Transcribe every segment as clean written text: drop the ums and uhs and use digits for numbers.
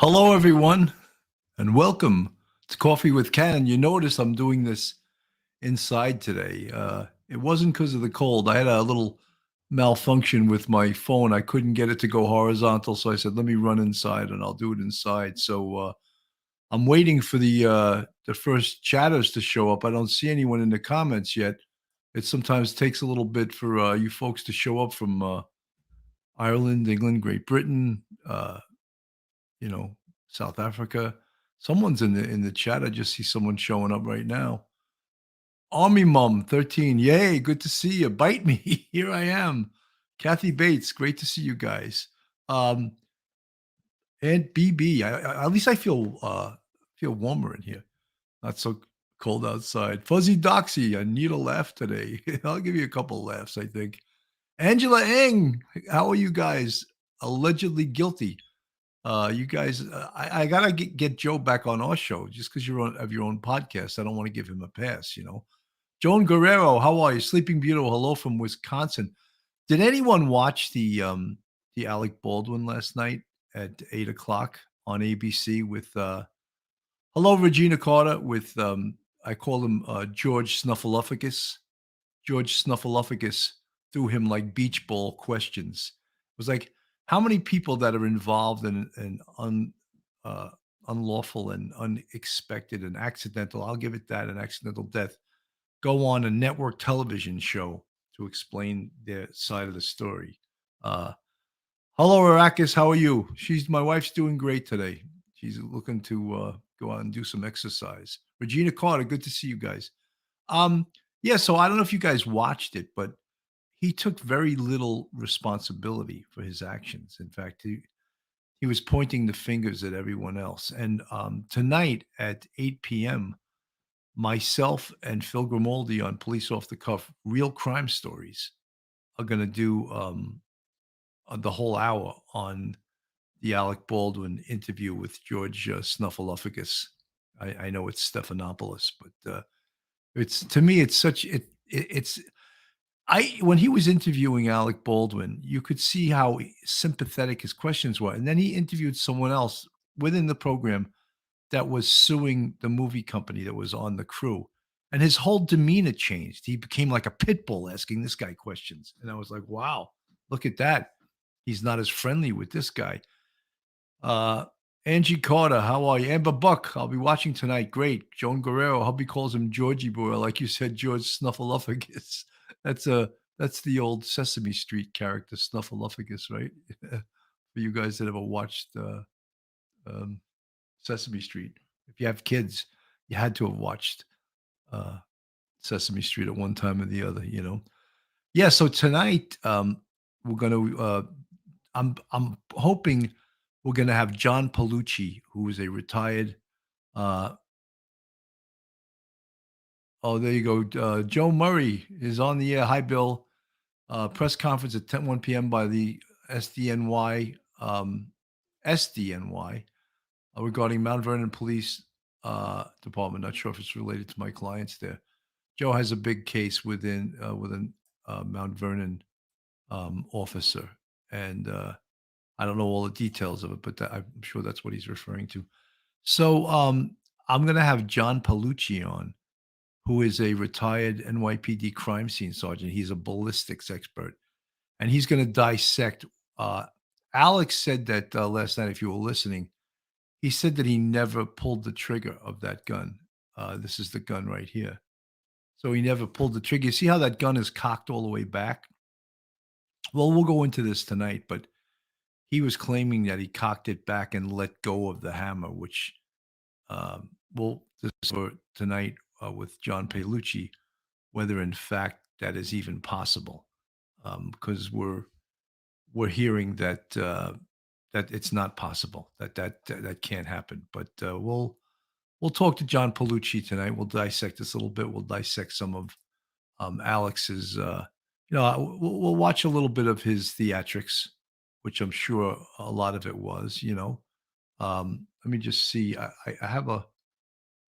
Hello, everyone, and welcome to Coffee with Ken. You notice I'm doing this inside today. It wasn't because of the cold. I had a little malfunction with my phone. I couldn't get it to go horizontal, so I said, "Let me run inside, and I'll do it inside." So I'm waiting for the first chatters to show up. I don't see anyone in the comments yet. It sometimes takes a little bit for you folks to show up from Ireland, England, Great Britain. You know, South Africa. Someone's in the chat. I just see someone showing up right now. Army Mum 13. Yay, good to see you. Bite me. Here I am. Kathy Bates, great to see you guys. Um, and BB. At least I feel warmer in here. Not so cold outside. Fuzzy Doxy, I need a laugh today. I'll give you a couple laughs, I think. Angela Eng, how are you guys? Allegedly guilty. You guys, I gotta get Joe back on our show just because you have your own podcast. I don't want to give him a pass, you know. Joan Guerrero, how are you? Sleeping Beautiful, hello from Wisconsin. Did anyone watch the Alec Baldwin last night at 8 o'clock on ABC with hello Regina Carter with I call him George Snuffleupagus. George Snuffleupagus threw him like beach ball questions. It was like, how many people that are involved in uh, unlawful and unexpected and accidental, I'll give it that, an accidental death, go on a network television show to explain their side of the story. Uh, Hello, Arrakis. How are you? My wife's doing great today. She's looking to go out and do some exercise. Regina Carter, good to see you guys. Um, yeah, so I don't know if you guys watched it, but he took very little responsibility for his actions. In fact, he was pointing the fingers at everyone else. And tonight at 8 p.m., myself and Phil Grimaldi on Police Off the Cuff, Real Crime Stories, are going to do the whole hour on the Alec Baldwin interview with George Snuffleupagus. I know it's Stephanopoulos, but it's to me, it's such it's I when he was interviewing Alec Baldwin, you could see how sympathetic his questions were, and then he interviewed someone else within the program that was suing the movie company that was on the crew, and his whole demeanor changed. He became like a pit bull asking this guy questions, and I was like, "Wow, look at that. He's not as friendly with this guy." Uh, Angie Carter, how are you? Amber Buck, I'll be watching tonight. Great. Joan Guerrero, hubby calls him Georgie Boy, like you said, George Snuffleupagus. That's that's the old Sesame Street character, Snuffleupagus, right? For you guys that ever watched um, Sesame Street, if you have kids, you had to have watched uh, Sesame Street at one time or the other, you know. Yeah. So tonight we're going to. I'm hoping we're going to have John Palucci, who is a retired. Uh, oh, there you go. Joe Murray is on the air. Hi, Bill. Press conference at 1 p.m. by the SDNY SDNY regarding Mount Vernon Police Department. Not sure if it's related to my clients there. Joe has a big case within Mount Vernon officer, and I don't know all the details of it, but I'm sure that's what he's referring to. So I'm going to have John Palucci on, who is a retired NYPD crime scene sergeant. He's a ballistics expert, and he's going to dissect. Uh, Alex said that last night, if you were listening, he said that he never pulled the trigger of that gun. This is the gun right here. So he never pulled the trigger. You see how that gun is cocked all the way back? Well, we'll go into this tonight, but he was claiming that he cocked it back and let go of the hammer, which we'll discover tonight with John Palucci whether in fact that is even possible, because we're hearing that that it's not possible, that can't happen. But we'll talk to John Palucci tonight. We'll dissect this a little bit. We'll dissect some of Alex's. We'll watch a little bit of his theatrics, which I'm sure a lot of it was. Let me just see. I have a.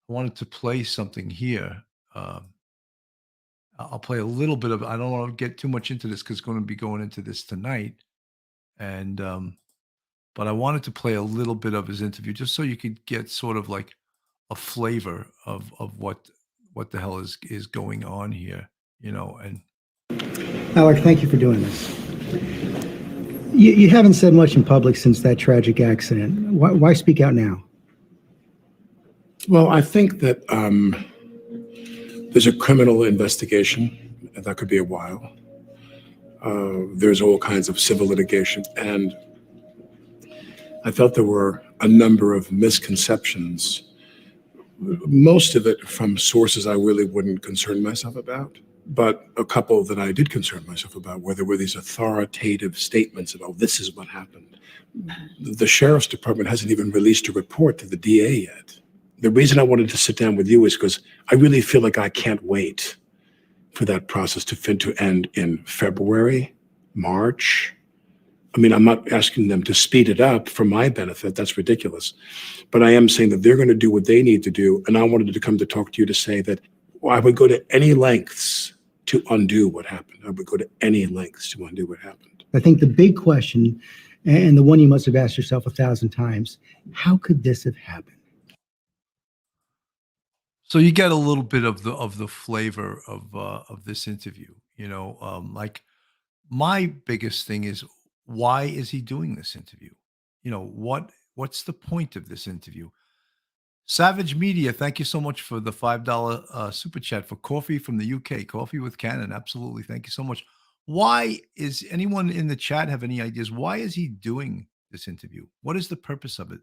I wanted to play something here. I'll play a little bit of. I don't want to get too much into this because going to be going into this tonight, and but I wanted to play a little bit of his interview just so you could get sort of like a flavor of what the hell is going on here, and Alec, thank you for doing this. You haven't said much in public since that tragic accident. Why speak out now? Well, I think that there's a criminal investigation, and that could be a while. There's all kinds of civil litigation, and I felt there were a number of misconceptions, most of it from sources I really wouldn't concern myself about, but a couple that I did concern myself about, where there were these authoritative statements about this is what happened. The sheriff's department hasn't even released a report to the DA yet. The reason I wanted to sit down with you is because I really feel like I can't wait for that process to end in February, March. I mean, I'm not asking them to speed it up for my benefit. That's ridiculous. But I am saying that they're going to do what they need to do. And I wanted to come to talk to you to say that I would go to any lengths to undo what happened. I would go to any lengths to undo what happened. I think the big question, and the one you must have asked yourself 1,000 times, how could this have happened? so you get a little bit of the flavor of this interview. Like my biggest thing is, why is he doing this interview? What's the point of this interview? Savage Media, thank you so much for the $5 super chat for coffee from the UK. Coffee with Cannon, absolutely. Thank you so much. Why is anyone in the chat have any ideas? Why is he doing this interview? What is the purpose of it?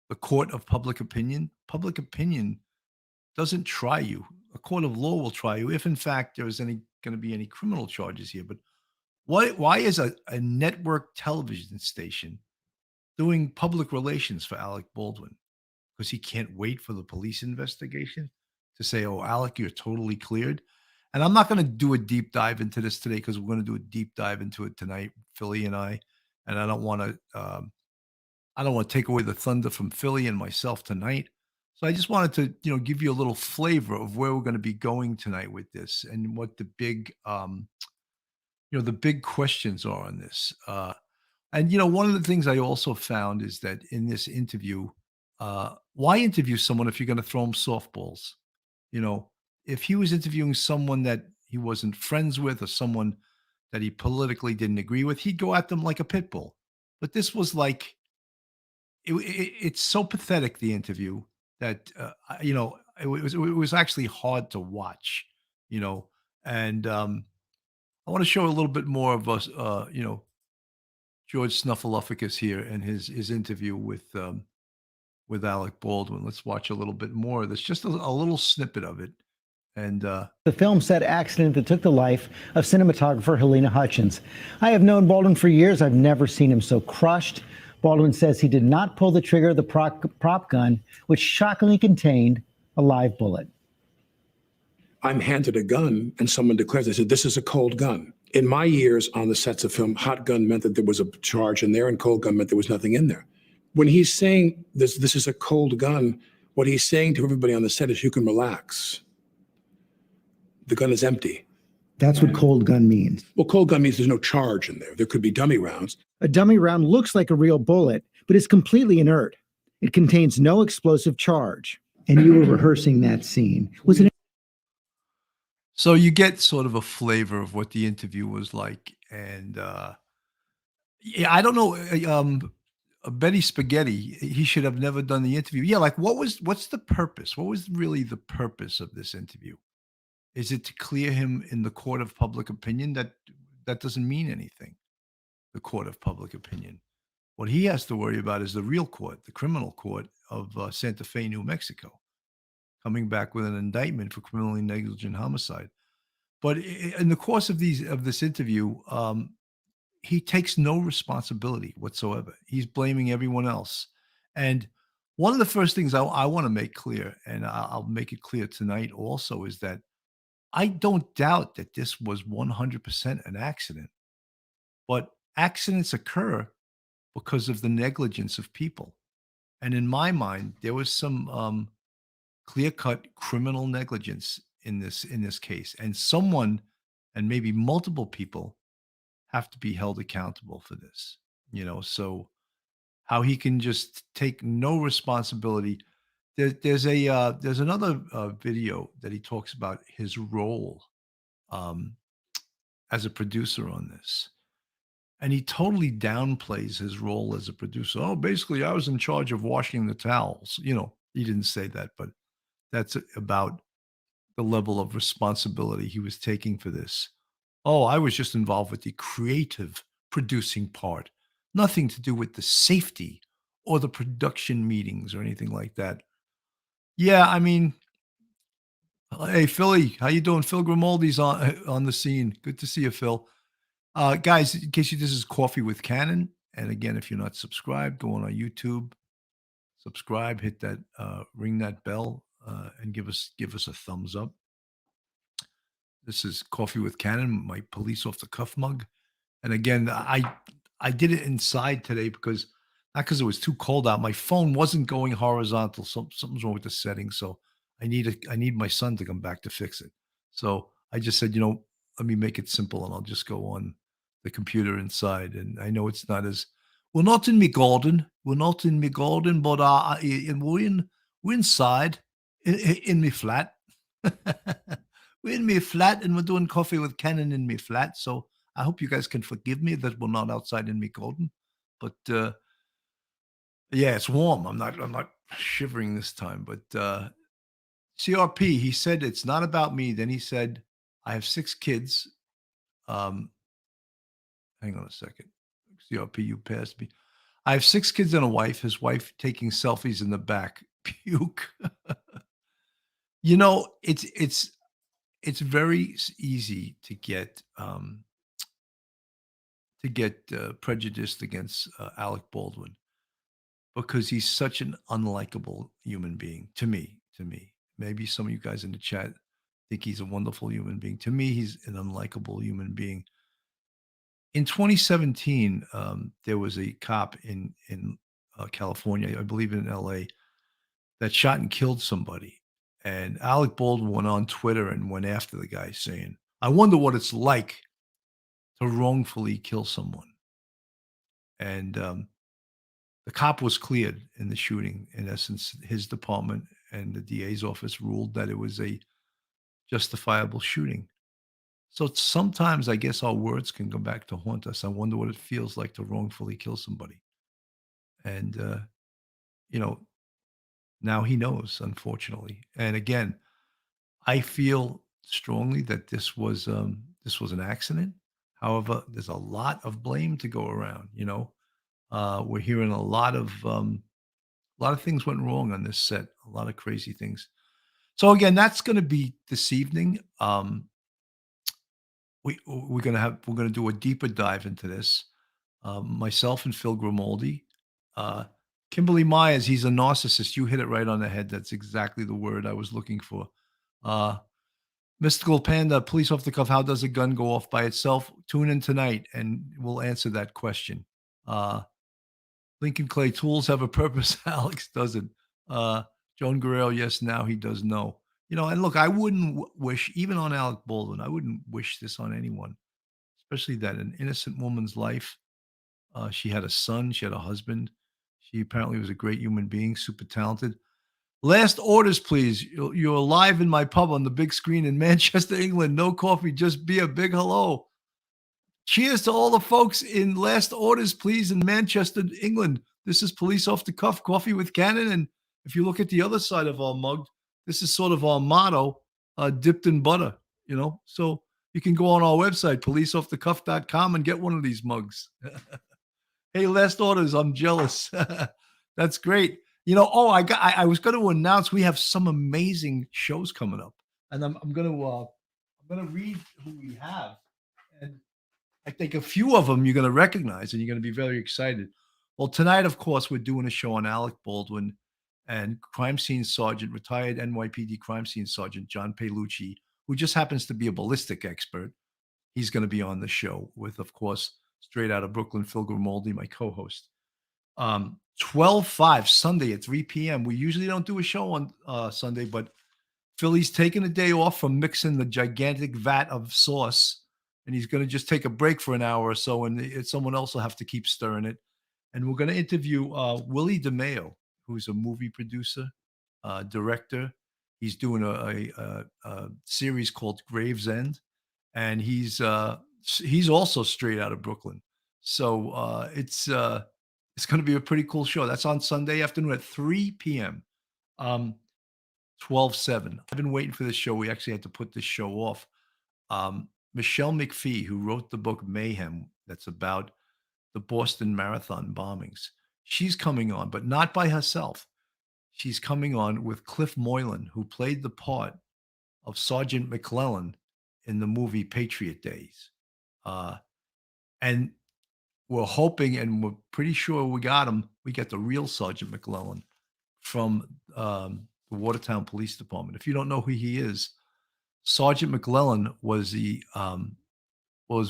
The court of public opinion? Public opinion doesn't try you. A court of law will try you if, in fact, there is going to be any criminal charges here. But why is a network television station doing public relations for Alec Baldwin? Because he can't wait for the police investigation to say, "Oh, Alec, you're totally cleared." And I'm not going to do a deep dive into this today because we're going to do a deep dive into it tonight, Philly and I. And I don't want to take away the thunder from Philly and myself tonight. So I just wanted to, give you a little flavor of where we're going to be going tonight with this and what the big, the big questions are on this. And one of the things I also found is that in this interview, why interview someone if you're going to throw him softballs? If he was interviewing someone that he wasn't friends with or someone that he politically didn't agree with, he'd go at them like a pit bull. But this was like, it's so pathetic, the interview, that it was actually hard to watch, and I want to show a little bit more of us, George Snuffleupagus here and his interview with Alec Baldwin. Let's watch a little bit more of this, just a little snippet of it. And the film set accident that took the life of cinematographer Helena Hutchins. I have known Baldwin for years. I've never seen him so crushed. Baldwin says he did not pull the trigger of the prop gun, which shockingly contained a live bullet. I'm handed a gun and someone declares, they said, this is a cold gun. In my years on the sets of film, hot gun meant that there was a charge in there and cold gun meant there was nothing in there. When he's saying this is a cold gun, what he's saying to everybody on the set is you can relax. The gun is empty. That's what cold gun means. Well, cold gun means there's no charge in there. There could be dummy rounds. A dummy round looks like a real bullet, but is completely inert. It contains no explosive charge. And you were rehearsing that scene. Was it? So you get sort of a flavor of what the interview was like. And yeah, I don't know. Betty Spaghetti, he should have never done the interview. Yeah, like what's the purpose? What was really the purpose of this interview? Is it to clear him in the court of public opinion? That doesn't mean anything. The court of public opinion. What he has to worry about is the real court, the criminal court of Santa Fe, New Mexico, coming back with an indictment for criminally negligent homicide. But in the course of this interview, he takes no responsibility whatsoever. He's blaming everyone else. And one of the first things I want to make clear, and I'll make it clear tonight also, is that I don't doubt that this was 100% an accident. But accidents occur because of the negligence of people. And in my mind, there was some clear-cut criminal negligence in this case. And someone, and maybe multiple people, have to be held accountable for this. So how he can just take no responsibility. There's another video that he talks about his role um, as a producer on this, and he totally downplays his role as a producer. Oh, basically, I was in charge of washing the towels. He didn't say that, but that's about the level of responsibility he was taking for this. Oh, I was just involved with the creative producing part, nothing to do with the safety or the production meetings or anything like that. Yeah, I mean, hey Philly, how you doing? Phil Grimaldi's on the scene. Good to see you, Phil. Guys, in case this is Coffee with Cannon, and again, if you're not subscribed, go on our YouTube, subscribe, hit that, ring that bell, and give us a thumbs up. This is Coffee with Cannon, my police off the cuff mug. And again, I did it inside today because not because it was too cold out. My phone wasn't going horizontal. Something's wrong with the settings. So I need my son to come back to fix it. So I just said, let me make it simple and I'll just go on the computer inside. And I know it's not as we're not in me garden. We're not in me garden, but we're inside in me flat. We're in me flat and we're doing Coffee with Cannon in me flat. So I hope you guys can forgive me that we're not outside in me garden. But yeah, it's warm. I'm not shivering this time. But CRP, he said it's not about me. Then he said, I have 6 kids. Hang on a second. CRP, you passed me. I have 6 kids and a wife. His wife taking selfies in the back. Puke. It's very easy to get prejudiced against Alec Baldwin because he's such an unlikable human being to me. Maybe some of you guys in the chat think he's a wonderful human being. To me, he's an unlikable human being. In 2017, there was a cop in California, I believe in LA, that shot and killed somebody. And Alec Baldwin went on Twitter and went after the guy saying, I wonder what it's like to wrongfully kill someone. And the cop was cleared in the shooting. In essence, his department and the DA's office ruled that it was a justifiable shooting. So sometimes I guess our words can go back to haunt us. I wonder what it feels like to wrongfully kill somebody. And, now he knows, unfortunately. And again, I feel strongly that this was an accident. However, there's a lot of blame to go around. We're hearing a lot of things went wrong on this set, a lot of crazy things. So again, that's going to be this evening. We're going to do a deeper dive into this. Myself and Phil Grimaldi. Kimberly Myers, he's a narcissist. You hit it right on the head. That's exactly the word I was looking for. Mystical Panda, police off the cuff. How does a gun go off by itself? Tune in tonight and we'll answer that question. Lincoln Clay, tools have a purpose. Alex doesn't. Joan Guerrero, yes, now he does know. And look, I wouldn't wish, even on Alec Baldwin, I wouldn't wish this on anyone, especially that an innocent woman's life. She had a son, she had a husband. She apparently was a great human being, super talented. Last orders, please. You're live in my pub on the big screen in Manchester, England. No coffee, just beer. Big hello. Cheers to all the folks in last orders, please, in Manchester, England. This is Police Off the Cuff, Coffee with Cannon. And if you look at the other side of our mug, this is sort of our motto, dipped in butter, So you can go on our website, policeoffthecuff.com, and get one of these mugs. Hey, last orders, I'm jealous. That's great. I was going to announce we have some amazing shows coming up, and I'm going to read who we have, and I think a few of them you're going to recognize, and you're going to be very excited. Well, tonight, of course, we're doing a show on Alec Baldwin and crime scene sergeant, retired NYPD crime scene sergeant John Paolucci, who just happens to be a ballistic expert. He's going to be on the show with, of course, straight out of Brooklyn, Phil Grimaldi, my co-host. 12/5 Sunday at 3 p.m. We usually don't do a show on Sunday, but Philly's taking a day off from mixing the gigantic vat of sauce, and he's going to just take a break for an hour or so, and someone else will have to keep stirring it. And we're going to interview Willie DeMeo, who's a movie producer, director. He's doing a series called Gravesend, and he's also straight out of Brooklyn. So it's going to be a pretty cool show. That's on Sunday afternoon at 3 p.m. 12/7. I've been waiting for this show. We actually had to put this show off. Michelle McPhee, who wrote the book Mayhem, that's about the Boston Marathon bombings, she's coming on, but not by herself. She's coming on with Cliff Moylan, who played the part of Sergeant McClellan in the movie Patriot Days. And we're hoping, and we're pretty sure we got him. We got the real Sergeant McClellan from the Watertown Police Department. If you don't know who he is, Sergeant McClellan was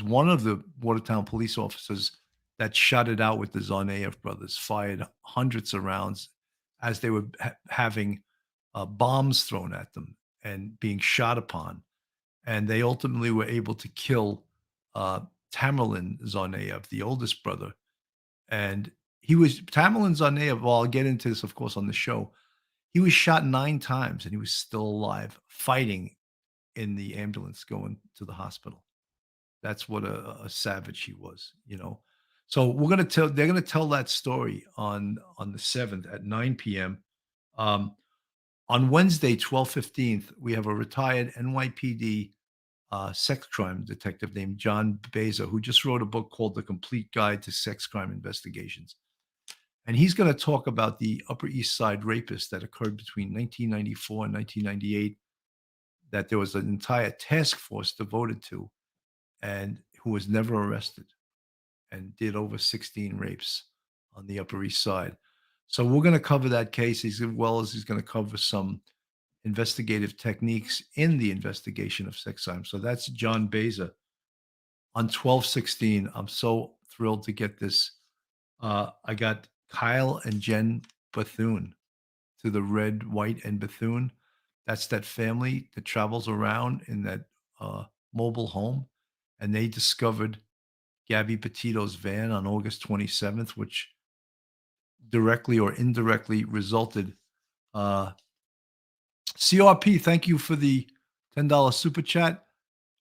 one of the Watertown police officers that shot it out with the Zarnaev brothers, fired hundreds of rounds as they were having bombs thrown at them and being shot upon. And they ultimately were able to kill Tamerlan Zarnaev, the oldest brother. And Tamerlan Zarnaev, well, I'll get into this, of course, on the show. He was shot 9 times and he was still alive, fighting in the ambulance going to the hospital. That's what a savage he was, you know. So they're gonna tell that story on the 7th at 9 p.m. On Wednesday, 12/15, we have a retired NYPD sex crime detective named John Beza, who just wrote a book called The Complete Guide to Sex Crime Investigations. And he's going to talk about the Upper East Side rapists that occurred between 1994 and 1998, that there was an entire task force devoted to, and who was never arrested and did over 16 rapes on the Upper East Side. So we're going to cover that case as well as he's going to cover some investigative techniques in the investigation of sex crimes. So that's John Beza on 12/16. I'm so thrilled to get this. I got Kyle and Jen Bethune to the Red, White, and Bethune. That's that family that travels around in that mobile home, and they discovered Gabby Petito's van on August 27th, which directly or indirectly resulted. CRP, thank you for the $10 super chat.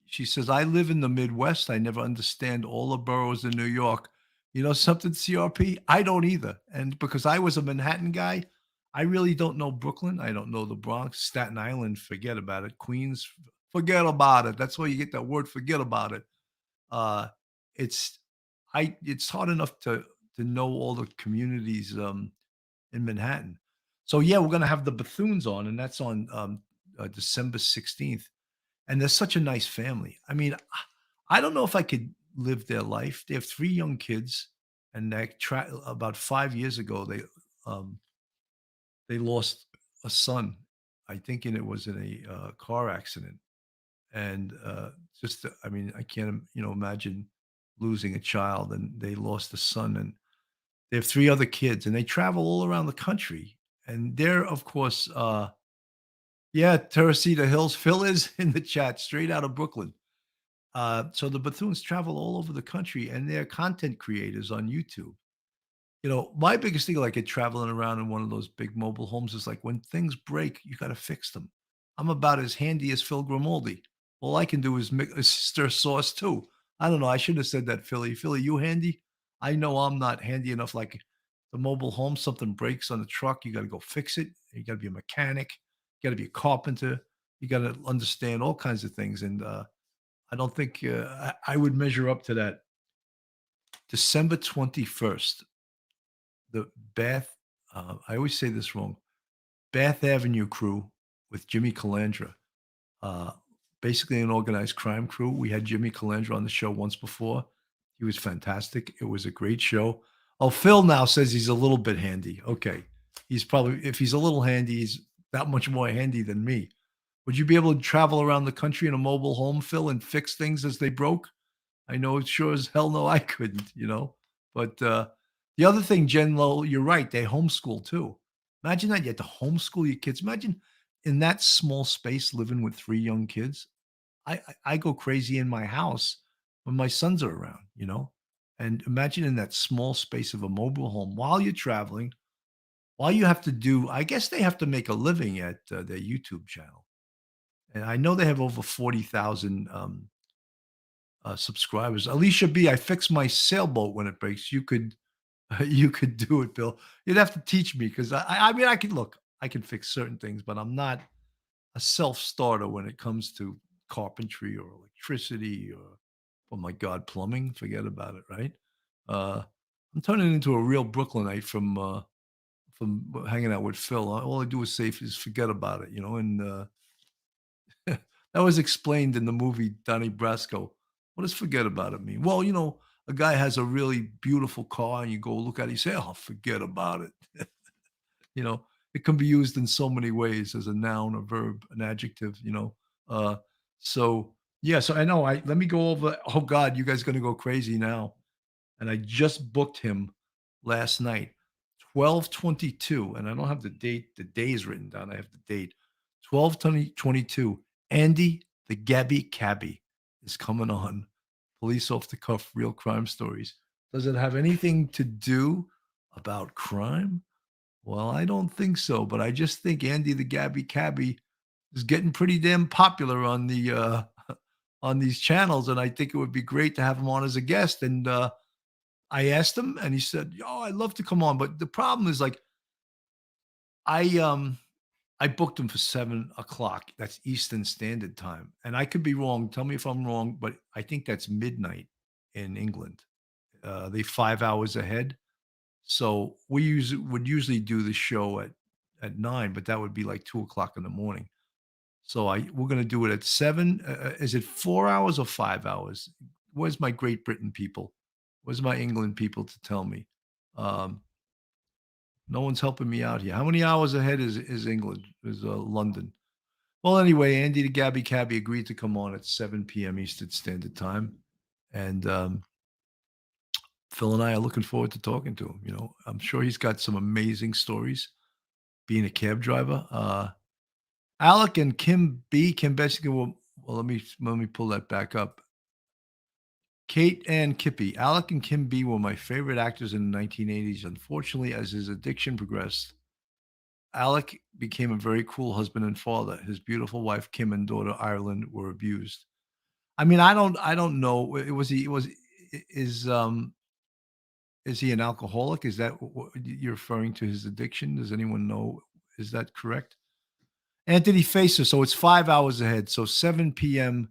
She says, I live in the Midwest. I never understand all the boroughs in New York. You know something, CRP? I don't either. And because I was a Manhattan guy, I really don't know Brooklyn. I don't know the Bronx, Staten Island, forget about it. Queens, forget about it. That's where you get that word, forget about it. It's hard enough to know all the communities in Manhattan. So yeah, we're gonna have the Bethunes on, and that's on December 16th. And they're such a nice family. I mean, I don't know if I could live their life. They have 3 young kids, and about 5 years ago they lost a son. I think it was in a car accident, and I mean, I can't imagine losing a child, and they lost a son, and they have 3 other kids, and they travel all around the country, and they're of course. Yeah, Teresita Hills. Phil is in the chat, straight out of Brooklyn. So the Bethunes travel all over the country, and they're content creators on YouTube. You know, my biggest thing, like traveling around in one of those big mobile homes, is like when things break, you got to fix them. I'm about as handy as Phil Grimaldi. All I can do is stir sauce too. I don't know. I shouldn't have said that, Philly. Philly, you handy? I know I'm not handy enough. Like the mobile home, something breaks on the truck, you got to go fix it. You got to be a mechanic. You got to be a carpenter. You got to understand all kinds of things. And I don't think I would measure up to that. December 21st, the I always say this wrong, Bath Avenue crew with Jimmy Calandra, basically an organized crime crew. We had Jimmy Calandra on the show once before. He was fantastic. It was a great show. Oh, Phil now says he's a little bit handy. Okay. If he's a little handy, he's that much more handy than me. Would you be able to travel around the country in a mobile home, Phil, and fix things as they broke? I know sure as hell no, I couldn't, But the other thing, Jen Lowe, you're right. They homeschool too. Imagine that you had to homeschool your kids. Imagine in that small space living with 3 young kids. I go crazy in my house when my sons are around, And imagine in that small space of a mobile home while you're traveling, while you have to do, I guess they have to make a living at their YouTube channel. And I know they have over 40,000 subscribers. Alicia B, I fixed my sailboat when it breaks. You could, you could do it, Bill. You'd have to teach me because I mean, I can look, I can fix certain things, but I'm not a self-starter when it comes to carpentry or electricity or, oh my God, plumbing. Forget about it, right? Uh, I'm turning into a real Brooklynite from hanging out with Phil. All I do is say is forget about it, you know. And that was explained in the movie Donnie Brasco. What does forget about it mean? Well, you know, a guy has a really beautiful car, and you go look at it, you say, "Oh, forget about it." You know, it can be used in so many ways as a noun, a verb, an adjective, you know. Uh, so yeah, so I know let me go over. Oh God, you guys gonna go crazy now. And I just booked him last night, 12/22, and I don't have the date, the days written down. I have the date. 12/20/22. Andy the Gabby Cabbie is coming on. Police off the cuff, real crime stories. Does it have anything to do about crime? Well, I don't think so, but I just think Andy the Gabby Cabbie is getting pretty damn popular on the on these channels, and I think it would be great to have him on as a guest. And I asked him, and he said, "Oh, I'd love to come on." But the problem is, like, I um I booked him for 7 o'clock. That's Eastern Standard Time, and I could be wrong. Tell me if I'm wrong, but I think that's midnight in England. They 5 hours ahead. So would usually do the show at 9, but that would be like 2 o'clock in the morning. So we're gonna do it at 7. Is it 4 hours or 5 hours? Where's my Great Britain people? Where's my England people to tell me? Um, no one's helping me out here. How many hours ahead is England? Is London? Well, anyway, Andy the Gabby Cabbie agreed to come on at 7 p.m. Eastern Standard Time, and Phil and I are looking forward to talking to him. You know, I'm sure he's got some amazing stories being a cab driver. Alec and Kim basically well, let me pull that back up. Kate and Kippy. Alec and Kim B were my favorite actors in the 1980s. Unfortunately, as his addiction progressed, Alec became a very cool husband and father. His beautiful wife Kim and daughter Ireland were abused. I mean, I don't know. Is he an alcoholic? Is that what you're referring to, his addiction? Does anyone know? Is that correct? Anthony Facer. So it's 5 hours ahead. So 7 p.m.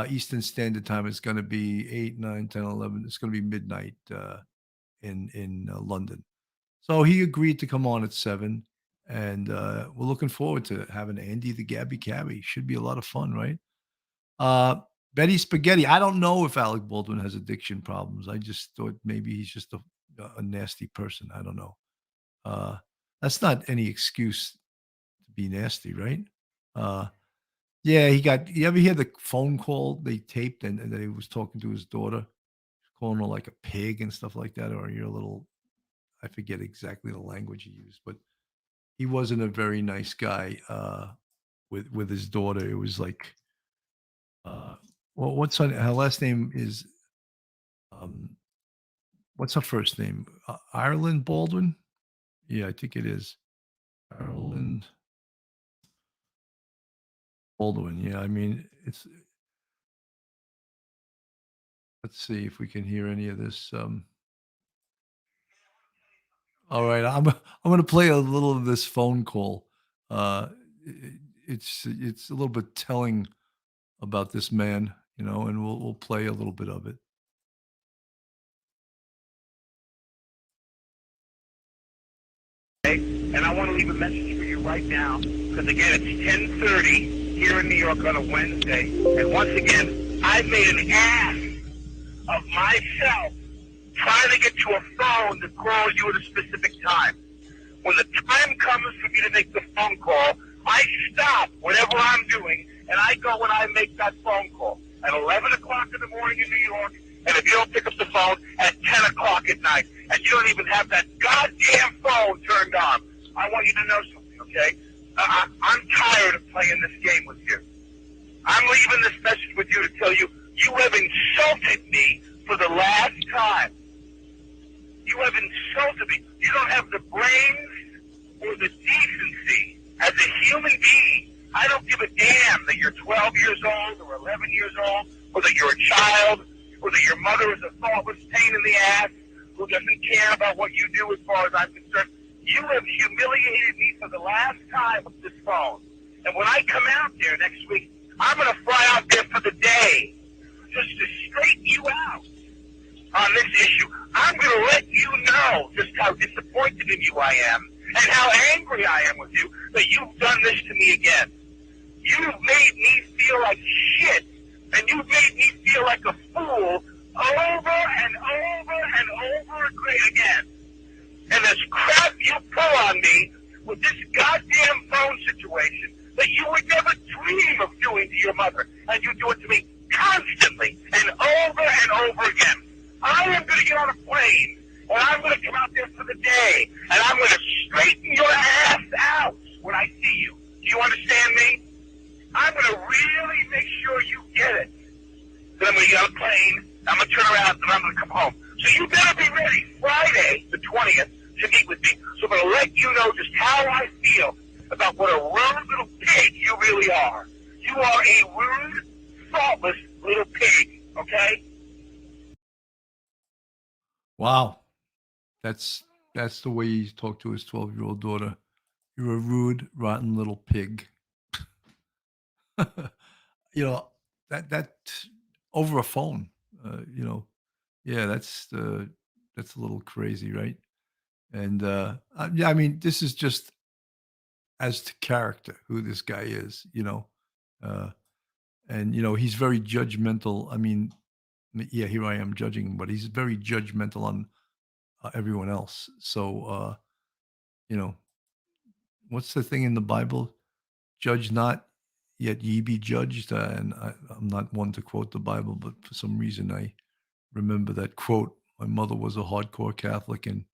Eastern Standard Time is going to be 8, 9, 10, 11. It's going to be midnight in London. So he agreed to come on at 7, and we're looking forward to having Andy the Gabby Cabbie. Should be a lot of fun, right? Betty Spaghetti. I don't know if Alec Baldwin has addiction problems. I just thought maybe he's just a nasty person. I don't know. That's not any excuse to be nasty, right? Uh, yeah, you ever hear the phone call they taped and that he was talking to his daughter, calling her like a pig and stuff like that? Or you're a little, I forget exactly the language he used, but he wasn't a very nice guy with his daughter. It was like, uh, well, her last name is, um, what's her first name? Ireland Baldwin? Yeah, I think it is. Ireland Baldwin. Yeah, I mean, let's see if we can hear any of this. All right, I'm going to play a little of this phone call. It's a little bit telling about this man, you know, and we'll play a little bit of it. And I want to leave a message for you right now, because again, it's 10:30 here in New York on a Wednesday, and once again, I made an ass of myself trying to get you a phone to call you at a specific time. When the time comes for me to make the phone call, I stop whatever I'm doing, and I go and I make that phone call at 11 o'clock in the morning in New York, and if you don't pick up the phone, at 10 o'clock at night, and you don't even have that goddamn phone turned on. I want you to know something, okay? I'm tired of playing this game with you. I'm leaving this message with you to tell you, you have insulted me for the last time. You have insulted me. You don't have the brains or the decency as a human being. I don't give a damn that you're 12 years old or 11 years old, or that you're a child, or that your mother is a thoughtless pain in the ass who doesn't care about what you do as far as I'm concerned. You have humiliated me for the last time with this phone. And when I come out there next week, I'm going to fly out there for the day just to straighten you out on this issue. I'm going to let you know just how disappointed in you I am and how angry I am with you that you've done this to me again. You've made me feel like shit, and you've made me feel like a fool over and over and over again. And this crap you pull on me with this goddamn phone situation that you would never dream of doing to your mother, and you do it to me constantly and over again. I am going to get on a plane, and I'm going to come out there for the day, and I'm going to straighten your ass out when I see you. Do you understand me? I'm going to really make sure you get it. Then I'm going to get on a plane, I'm going to turn around, and I'm going to come home. So you better be ready Friday, the 20th, to meet with me. So I'm going to let you know just how I feel about what a rude little pig you really are. You are a rude, thoughtless little pig, okay? Wow. That's the way he talked to his 12-year-old daughter. You're a rude, rotten little pig. That over a phone, yeah, that's a little crazy, right? And yeah, I mean, this is just as to character who this guy is, uh, and he's very judgmental. I mean, yeah, here I am judging him, but he's very judgmental on everyone else. So, you know, what's the thing in the Bible? Judge not, yet ye be judged. And I'm not one to quote the Bible, but for some reason I remember that quote. My mother was a hardcore Catholic and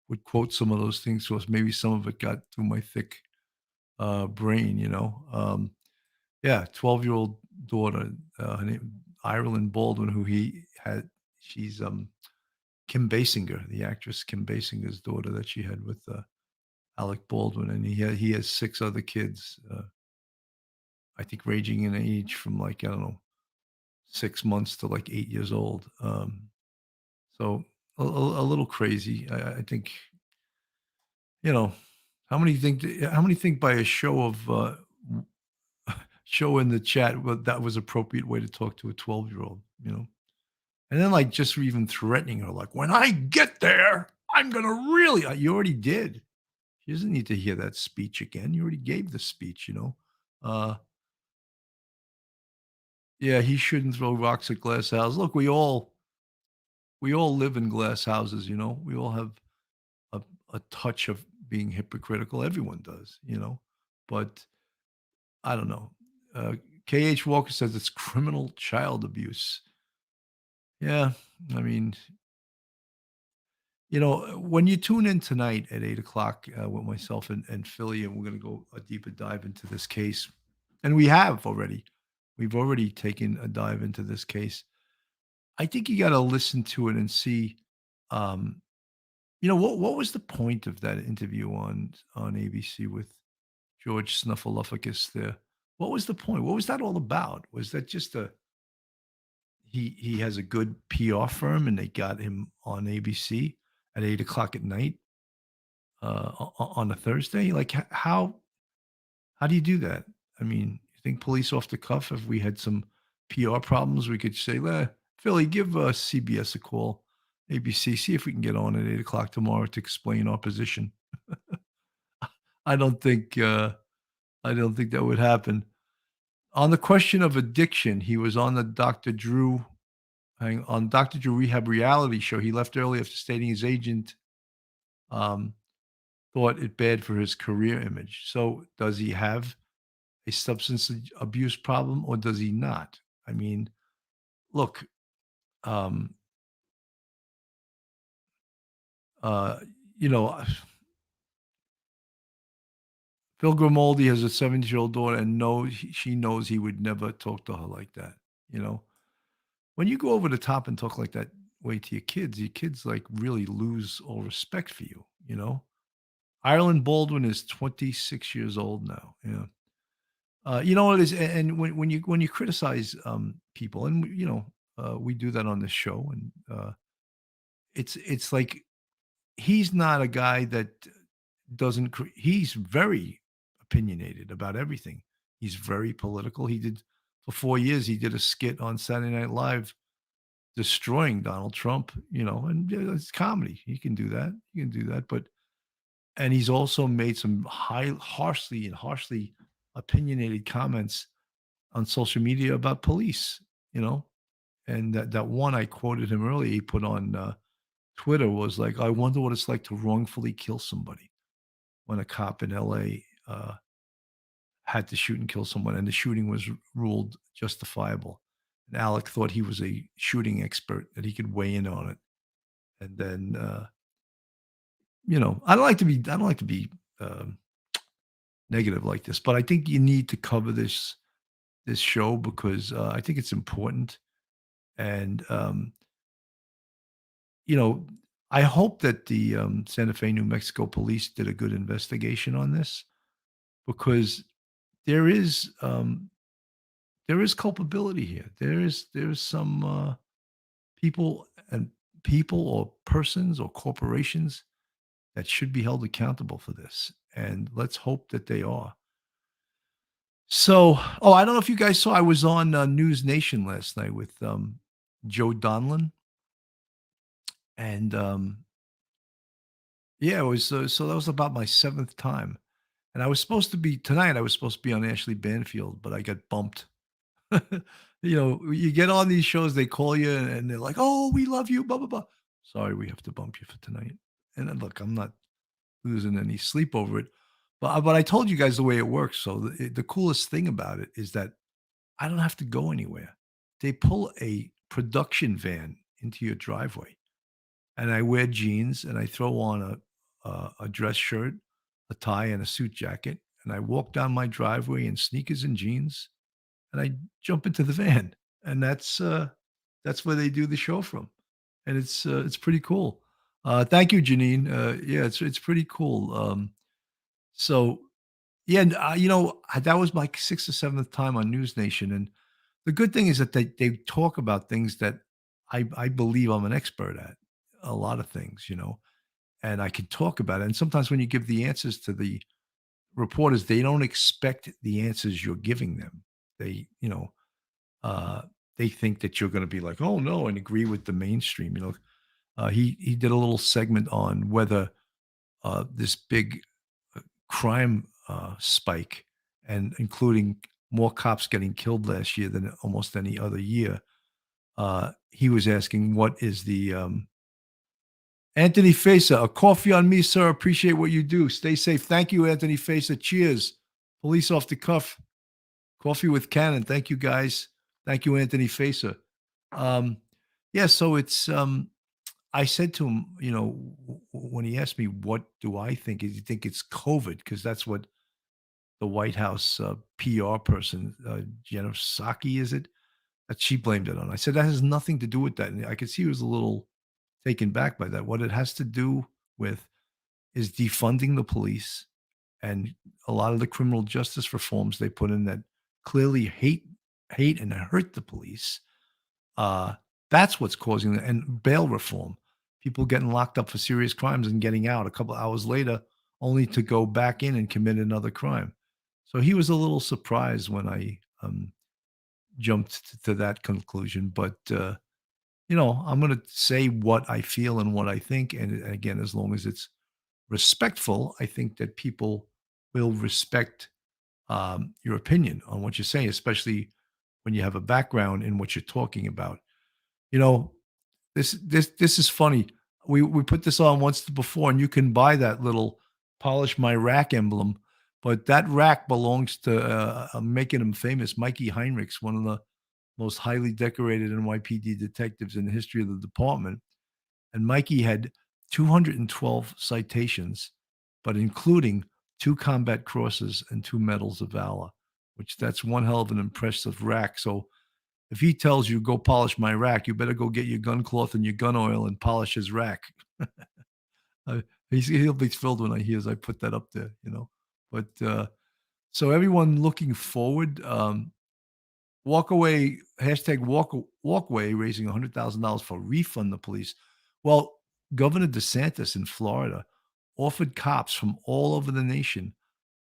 would quote some of those things to us. Maybe some of it got through my thick brain. Yeah, 12-year-old daughter, her name Ireland Baldwin, who he had. She's Kim Basinger, the actress Kim Basinger's daughter that she had with Alec Baldwin, and he has 6 other kids. I think ranging in age from like I don't know 6 months to like 8 years old. So a little crazy. I think you know how many think by a show of show in the chat that was appropriate way to talk to a 12-year-old. And then like just even threatening her, like when I get there, I'm gonna really. You already did. She doesn't need to hear that speech again. You already gave the speech. Uh, yeah, he shouldn't throw rocks at glass houses. Look, we all live in glass houses. We all have a, a touch of being hypocritical. Everyone does. But I don't know. KH Walker says it's criminal child abuse. Yeah, I mean, when you tune in tonight at 8 o'clock with myself and Philly, and we're going to go a deeper dive into this case, and we have already. We've already taken a dive into this case. I think you got to listen to it and see. What was the point of that interview on ABC with George Snuffleupagus there? What was the point? What was that all about? Was that just he has a good PR firm and they got him on ABC at 8 o'clock at night on a Thursday? Like how do you do that? I mean, you think police off the cuff? If we had some PR problems, we could say, Philly, give CBS a call, ABC, see if we can get on at 8 o'clock tomorrow to explain our position. I don't think that would happen. On the question of addiction, he was on the Dr. Drew Rehab reality show. He left early after stating his agent thought it bad for his career image. So does he have a substance abuse problem or does he not? I mean, look, um, you know, Phil Grimaldi has a 17-year-old daughter and she knows he would never talk to her like that. when you go over the top and talk like that way to your kids like really lose all respect for you, you know? Ireland Baldwin is 26 years old now. Yeah. You know what it is, and when you criticize people, and we do that on this show, and it's like he's not a guy that doesn't. He's very opinionated about everything. He's very political. He did for 4 years. He did a skit on Saturday Night Live destroying Donald Trump. And it's comedy. He can do that. He can do that. And he's also made some harshly opinionated comments on social media about police, you know? And that one I quoted him earlier, he put on Twitter was like, I wonder what it's like to wrongfully kill somebody when a cop in LA had to shoot and kill someone and the shooting was ruled justifiable. And Alec thought he was a shooting expert, that he could weigh in on it. And then, I don't like to be um, negative like this, but I think you need to cover this show because I think it's important. And you know, I hope that the Santa Fe, New Mexico police did a good investigation on this because there is um, there is culpability here. There's some people and people or persons or corporations that should be held accountable for this, and let's hope that they are. So, I don't know if you guys saw, I was on NewsNation last night with Joe Donlin, and yeah, it was so that was about my seventh time, and I was supposed to be tonight. I was supposed to be on Ashley Banfield, but I got bumped. You get on these shows, they call you, and they're like, "Oh, we love you," blah blah blah. Sorry, we have to bump you for tonight. And then, look, I'm not losing any sleep over it, but I told you guys the way it works. So the coolest thing about it is that I don't have to go anywhere. They pull a production van into your driveway, and I wear jeans, and I throw on a dress shirt, a tie, and a suit jacket, and I walk down my driveway in sneakers and jeans, and I jump into the van, and that's where they do the show from, and it's pretty cool. Thank you, Janine. Yeah, it's pretty cool. So yeah, and, that was my sixth or seventh time on News Nation, and the good thing is that they talk about things that I believe I'm an expert at, a lot of things, and I can talk about it. And sometimes when you give the answers to the reporters, they don't expect the answers you're giving them. They, uh, they think that you're going to be like, oh no, and agree with the mainstream. He did a little segment on whether this big crime spike, and including more cops getting killed last year than almost any other year. He was asking, what is the Anthony Fesa, a coffee on me, sir. Appreciate what you do. Stay safe. Thank you, Anthony Fesa. Cheers. Police off the cuff. Coffee with Cannon. Thank you, guys. Thank you, Anthony Fesa. Um, yeah, so it's I said to him, when he asked me, what do I think? Do you think it's COVID? Because that's what the White House PR person, Jenna Psaki, is it? That she blamed it on. I said, that has nothing to do with that. And I could see he was a little taken back by that. What it has to do with is defunding the police and a lot of the criminal justice reforms they put in that clearly hate and hurt the police. Uh, that's what's causing it. And bail reform, people getting locked up for serious crimes and getting out a couple hours later, only to go back in and commit another crime. So he was a little surprised when I jumped to that conclusion. But I'm going to say what I feel and what I think. And again, as long as it's respectful, I think that people will respect your opinion on what you're saying, especially when you have a background in what you're talking about. You know, this is funny. We put this on once before, and you can buy that little polish my rack emblem, but that rack belongs to making him famous, Mikey Heinrichs, one of the most highly decorated NYPD detectives in the history of the department. And Mikey had 212 citations, but including 2 combat crosses and 2 medals of valor, which that's one hell of an impressive rack. So if he tells you go polish my rack, you better go get your gun cloth and your gun oil and polish his rack. Uh, he'll be thrilled when I hears I put that up there, you know. But so everyone looking forward, walk away hashtag walkway raising $100,000 for refund the police. Well, Governor DeSantis in Florida offered cops from all over the nation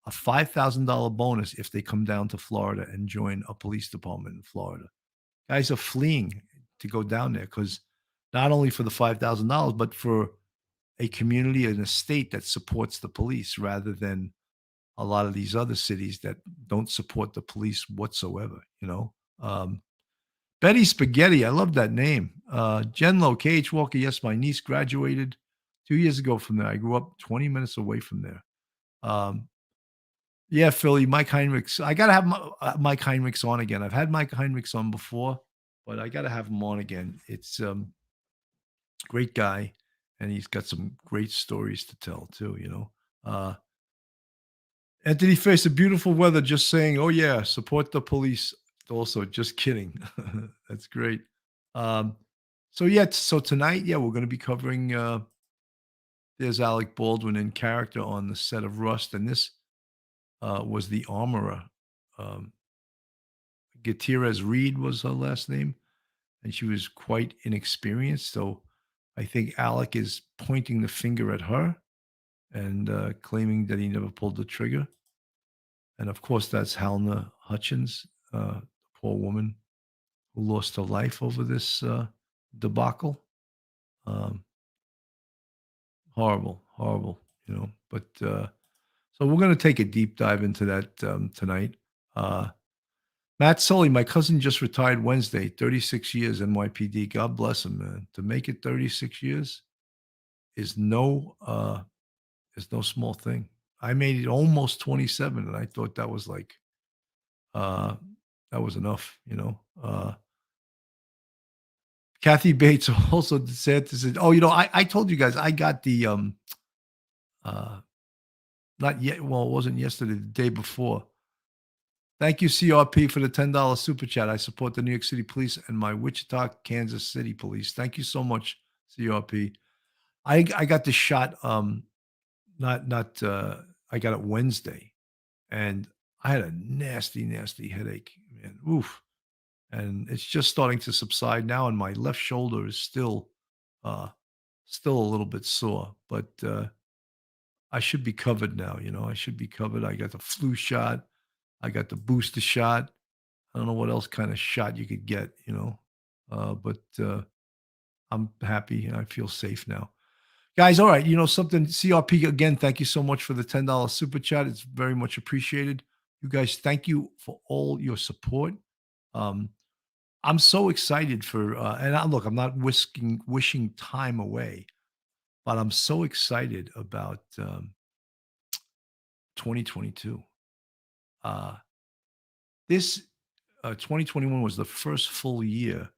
a $5,000 bonus if they come down to Florida and join a police department in Florida. Guys are fleeing to go down there because not only for the $5,000, but for a community and a state that supports the police rather than a lot of these other cities that don't support the police whatsoever, you know. Betty Spaghetti, I love that name. Jen Low, KH Walker, yes, my niece graduated 2 years ago from there. I grew up 20 minutes away from there. Yeah, Philly, Mike Heinrichs. I got to have Mike Heinrichs on again. I've had Mike Heinrichs on before, but I got to have him on again. It's great guy, and he's got some great stories to tell too, you know. Anthony Face, the beautiful weather, just saying, oh yeah, support the police. Also, just kidding. That's great. So tonight, yeah, we're going to be covering there's Alec Baldwin in character on the set of Rust, and this was the armorer. Gutierrez Reed was her last name, and she was quite inexperienced. So I think Alec is pointing the finger at her and claiming that he never pulled the trigger. And of course, that's Halna Hutchins, the poor woman who lost her life over this debacle. Horrible, horrible, you know. But so we're going to take a deep dive into that tonight. Matt Sully, my cousin just retired Wednesday, 36 years NYPD. God bless him, man. To make it 36 years is no small thing. I made it almost 27, and I thought that was like that was enough, you know. Kathy Bates also said, oh, you know, I told you guys I got the not yet, well, it wasn't yesterday, the day before. Thank you, CRP, for the $10 super chat. I support the New York City Police and my Wichita, Kansas City Police. Thank you so much, CRP. I got the shot I got it Wednesday, and I had a nasty, nasty headache, man. Oof. And it's just starting to subside now, and my left shoulder is still a little bit sore, but I should be covered now, you know. I should be covered. I got the flu shot. I got the booster shot. I don't know what else kind of shot you could get, you know. But I'm happy and I feel safe now. Guys, all right, you know something, CRP, again, thank you so much for the $10 super chat. It's very much appreciated. You guys, thank you for all your support. I'm so excited for, look, I'm not wishing time away, but I'm so excited about 2022. This 2021 was the first full year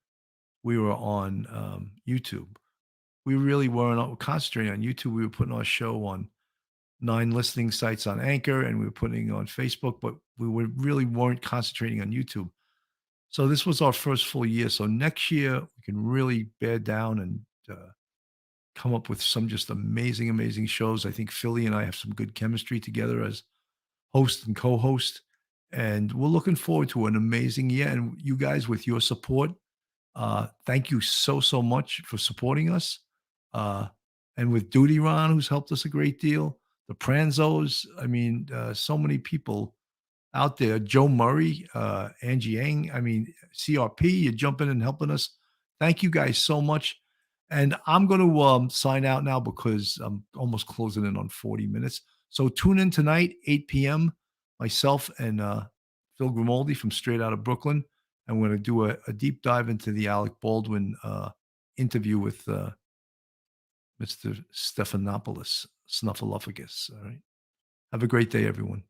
we were on YouTube. We really weren't concentrating on YouTube. We were putting our show on 9 listening sites on Anchor, and we were putting it on Facebook, but really weren't concentrating on YouTube. So this was our first full year. So next year we can really bear down and come up with some just amazing, amazing shows. I think Philly and I have some good chemistry together as host and co-host, and we're looking forward to an amazing year. And you guys, with your support, thank you so much for supporting us. And with Duty Ron, who's helped us a great deal, the Pranzos, I mean, so many people out there, Joe Murray, Angie Yang, I mean, CRP, you're jumping and helping us. Thank you guys so much. And I'm going to sign out now because I'm almost closing in on 40 minutes. So tune in tonight, 8 p.m., myself and Phil Grimaldi from Straight Outta Brooklyn. And we're going to do a deep dive into the Alec Baldwin interview with Mr. Stephanopoulos, Snuffleupagus. All right. Have a great day, everyone.